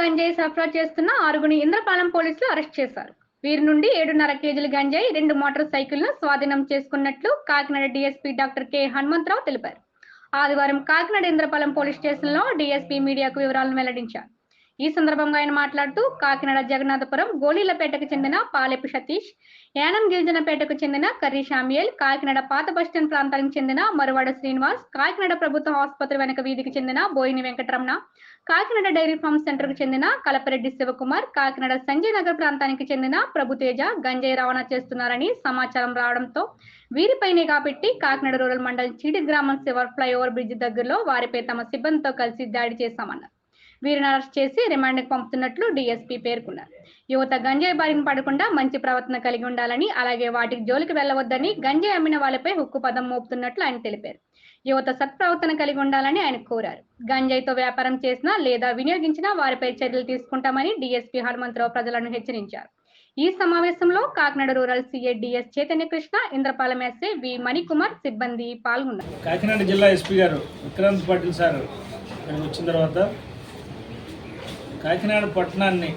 గంజాయి సరఫరా చేస్తున్న 6గురిని ఇంద్రపాలెం పోలీసులు అరెస్ట్ చేశారు. వీరి నుండి 7.5 కేజీల గంజాయి, 2 మోటార్ సైకిళ్లను స్వాధీనం చేసుకున్నట్లు Kakinada DSP doctor K Hanumantharao తెలిపారు. ఆదివారం కాకినాడ ఇంద్రపాలెం పోలీస్ స్టేషన్లో డీఎస్పీ మీడియాకు వివరాలను వెల్లడించారు. ఈ సందర్భంగా ఆయన మాట్లాడుతూ కాకినాడ జగన్నాథపురం గోలీలపేటకు చెందిన పాలెపు సతీష్, యానం గిరిజనపేటకు చెందిన కర్రీ శామ్యూయల్, కాకినాడ పాత బస్టాండ్ ప్రాంతానికి చెందిన మరువాడ శ్రీనివాస్, కాకినాడ ప్రభుత్వ ఆసుపత్రి వెనక వీధికి చెందిన Boyini Venkataramana, Kakinada dairy farm centre కు చెందిన కలపరెడ్డి శివకుమార్, కాకినాడ సంజయ్ నగర్ ప్రాంతానికి చెందిన ప్రభుతేజ గంజాయి రవాణా చేస్తున్నారని సమాచారం రావడంతో వీరిపై నిఘా పెట్టి కాకినాడ రూరల్ మండలం చీడి గ్రామం శివర్ ఫ్లైఓవర్ బ్రిడ్జ్ దగ్గరలో వారిపై తమ సిబ్బందితో కలిసి దాడి చేశామన్నారు. వీరిని అరెస్ట్ చేసి రిమాండ్కి పంపుతున్నట్లు డీఎస్పీ పేర్కొన్నారు. యువత గంజాయి బారిన పడకుండా మంచి ప్రవర్తన కలిగి ఉండాలని, అలాగే వాటికి జోలికి వెళ్లవద్దని గంజాయి అమ్మిన వాళ్ళపై హుక్కు పదం మోపుతున్నట్లు ఆయన తెలిపారు. యువత సత్ప్రవర్తన కలిగి ఉండాలని ఆయన కోరారు. గంజాయితో వ్యాపారం చేసినా లేదా వినియోగించినా వారిపై చర్యలు తీసుకుంటామని డీఎస్పీ హనుమంతరావు ప్రజలను హెచ్చరించారు. ఈ సమావేశంలో కాకినాడ రూరల్ సీఏ డిఎస్ చైతన్య కృష్ణ, ఇంద్రపాలెం ఎస్ఐ వి మణికుమార్ సిబ్బంది పాల్గొన్నారు. కాకినాడ జిల్లా ఎస్పీ గారు విక్రాంత్ పాటిల్ సార్ వచ్చిన తర్వాత కాకినాడ పట్టణాన్ని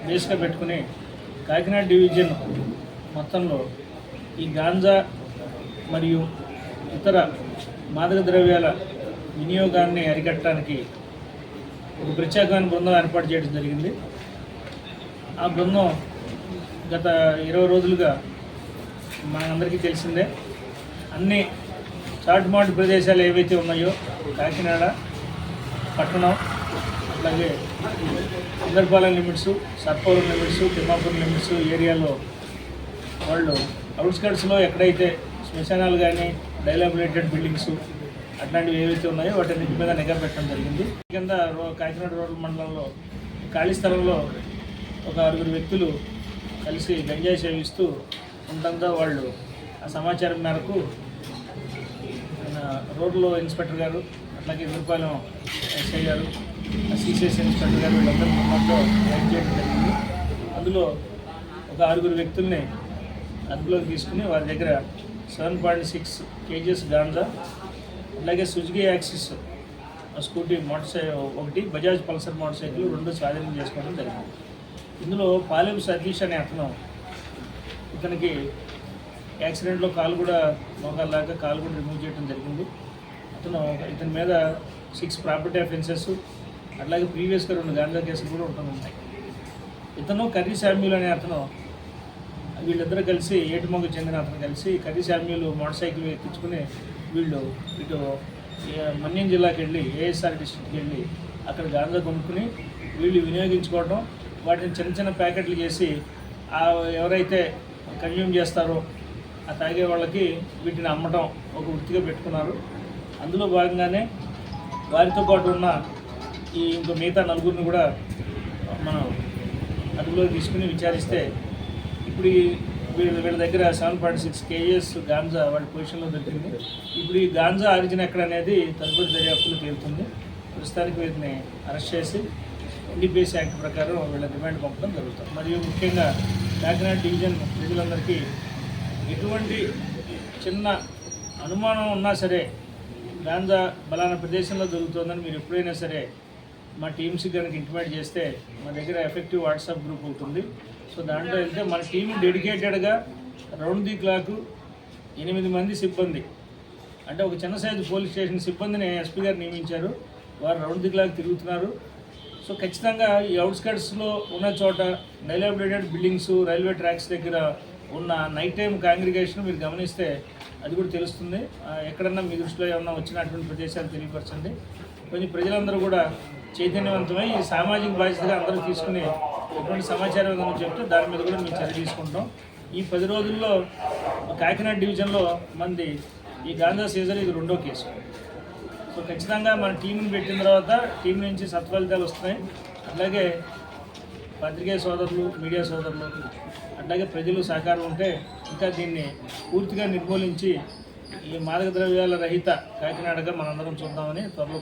బేస్గా పెట్టుకుని కాకినాడ డివిజన్ మొత్తంలో ఈ గాంజా మరియు ఇతర మాదక ద్రవ్యాల వినియోగాన్ని అరికట్టడానికి ఒక ప్రత్యేకమైన బృందం ఏర్పాటు చేయడం జరిగింది. ఆ బృందం గత 20 రోజులుగా మనందరికీ తెలిసిందే, అన్ని చాటుమాటు ప్రదేశాలు ఏవైతే ఉన్నాయో కాకినాడ పట్టణం, అలాగే Indrapalem limits, Sarpavaram limits, Thimmapuram limits ఏరియాలో వాళ్ళు అవుట్స్కట్స్లో ఎక్కడైతే శ్మశానాలు కానీ డైలాబిలేటెడ్ బిల్డింగ్స్ అట్లాంటివి ఏవైతే ఉన్నాయో వాటన్నిటి మీద నిఘా పెట్టడం జరిగింది. కింద కాకినాడ రూరల్ మండలంలో ఖాళీ స్థలంలో ఒక 6 వ్యక్తులు కలిసి గంజాయి సేవిస్తూ ఉండడంతో వాళ్ళు ఆ సమాచారం మేరకు రోడ్లో ఇన్స్పెక్టర్ గారు, అట్లాగే ఇంద్రపాలెం ఎస్ఐ గారు, సిసిఎస్ ఇన్స్పెక్టర్ గారు వీళ్ళందరూ మొత్తంలో రైడ్ చేయడం జరిగింది. అందులో ఒక 6 వ్యక్తుల్ని అదుపులోకి తీసుకుని వారి దగ్గర 7.6 కేజీస్ గాంజా, అలాగే సుజుకి యాక్సిస్ స్కూటీ ఒకటి, బజాజ్ పల్సర్ మోటార్ సైకిల్ 2 స్వాధీనం చేసుకోవడం జరిగింది. ఇందులో పాలెపు సతీష్ అనే అతను, ఇతనికి యాక్సిడెంట్లో కాలు కూడా మోకాలు దాకా కాలు కూడా రిమూవ్ చేయడం జరిగింది. ఇతని మీద 6 ప్రాపర్టీ అఫెన్సెస్, అట్లాగే ప్రీవియస్గా 2 గాంజా కేసులు కూడా ఉంటున్నాయి. ఇతను కర్రీ శామ్యూల్ అనే అతను, వీళ్ళిద్దరూ కలిసి ఏటుమొగ్గ చెందిన అతను కలిసి కర్రీ శామ్యూల్ మోటార్ సైకిల్ ఎక్కించుకుని వీళ్ళు ఇటు మన్యం జిల్లాకి వెళ్ళి ఏఎస్ఆర్ డిస్ట్రిక్ట్కి వెళ్ళి అక్కడ గాంజా కొనుక్కుని వీళ్ళు వినియోగించుకోవడం, వాటిని చిన్న చిన్న ప్యాకెట్లు చేసి ఎవరైతే కన్జ్యూమ్ చేస్తారో ఆ తాగే వాళ్ళకి వీటిని అమ్మటం ఒక వృత్తిగా పెట్టుకున్నారు. అందులో భాగంగానే వారితో పాటు ఉన్న ఇంకో మిగతా 4 కూడా మనం అదుపులోకి తీసుకుని విచారిస్తే ఇప్పుడు వీళ్ళ దగ్గర 7.6 కేజీస్ గాంజా వాళ్ళ పొజిషన్లో దొరికింది. ఇప్పుడు ఈ గాంజా ఆరిజిన్ ఎక్కడ అనేది తదుపరి దర్యాప్తులు తేలుతుంది. ప్రస్తుతానికి వీరిని అరెస్ట్ చేసి ఎన్డీపీఎస్ యాక్ట్ ప్రకారం వీళ్ళ రిమాండ్ పంపడం జరుగుతుంది. మరియు ముఖ్యంగా కాకినాడ డివిజన్ ప్రజలందరికీ ఎటువంటి చిన్న అనుమానం ఉన్నా సరే గాంజా బలానా ప్రదేశంలో దొరుకుతుందని మీరు ఎప్పుడైనా సరే మా టీమ్స్కి కనుక ఇంటిమేట్ చేస్తే మా దగ్గర ఎఫెక్టివ్ వాట్సాప్ గ్రూప్ ఉంటుంది. సో దాంట్లో వెళ్తే మన టీం డెడికేటెడ్గా రౌండ్ ది క్లాక్ 8 మంది సిబ్బంది, అంటే ఒక చిన్న సైజు పోలీస్ స్టేషన్ సిబ్బందిని ఎస్పీ గారు నియమించారు. వారు రౌండ్ ది క్లాక్ తిరుగుతున్నారు. సో ఖచ్చితంగా ఈ అవుట్స్కట్స్లో ఉన్న చోట డైలాబిలేటెడ్ బిల్డింగ్స్, రైల్వే ట్రాక్స్ దగ్గర ఉన్న నైట్ టైం కాంగ్రిగేషన్ మీరు గమనిస్తే అది కూడా తెలుస్తుంది. ఎక్కడన్నా మీ దృష్టిలో ఏమన్నా వచ్చినటువంటి ప్రదేశాలు తెలియపరచండి. కొంచెం ప్రజలందరూ కూడా చైతన్యవంతమై ఈ సామాజిక బాధ్యతగా అందరూ తీసుకుని ఎటువంటి సమాచారం ఏదైనా చెప్తే దాని మీద కూడా మేము చర్య తీసుకుంటాం. ఈ 10 రోజుల్లో కాకినాడ డివిజన్లో మంది ఈ గాంజా సీజన్ ఇది 2వ కేసు. సో ఖచ్చితంగా మన టీంని పెట్టిన తర్వాత టీం నుంచి సత్ఫలితాలు వస్తున్నాయి. అట్లాగే పత్రికా సోదరులు, మీడియా సోదరులు, అట్లాగే ప్రజలు సహకారం ఉంటే ఇంకా దీన్ని పూర్తిగా నిర్మూలించి ఈ మాదక ద్రవ్యాల రహిత కాకినాడగా మనందరం చూద్దామని త్వరలో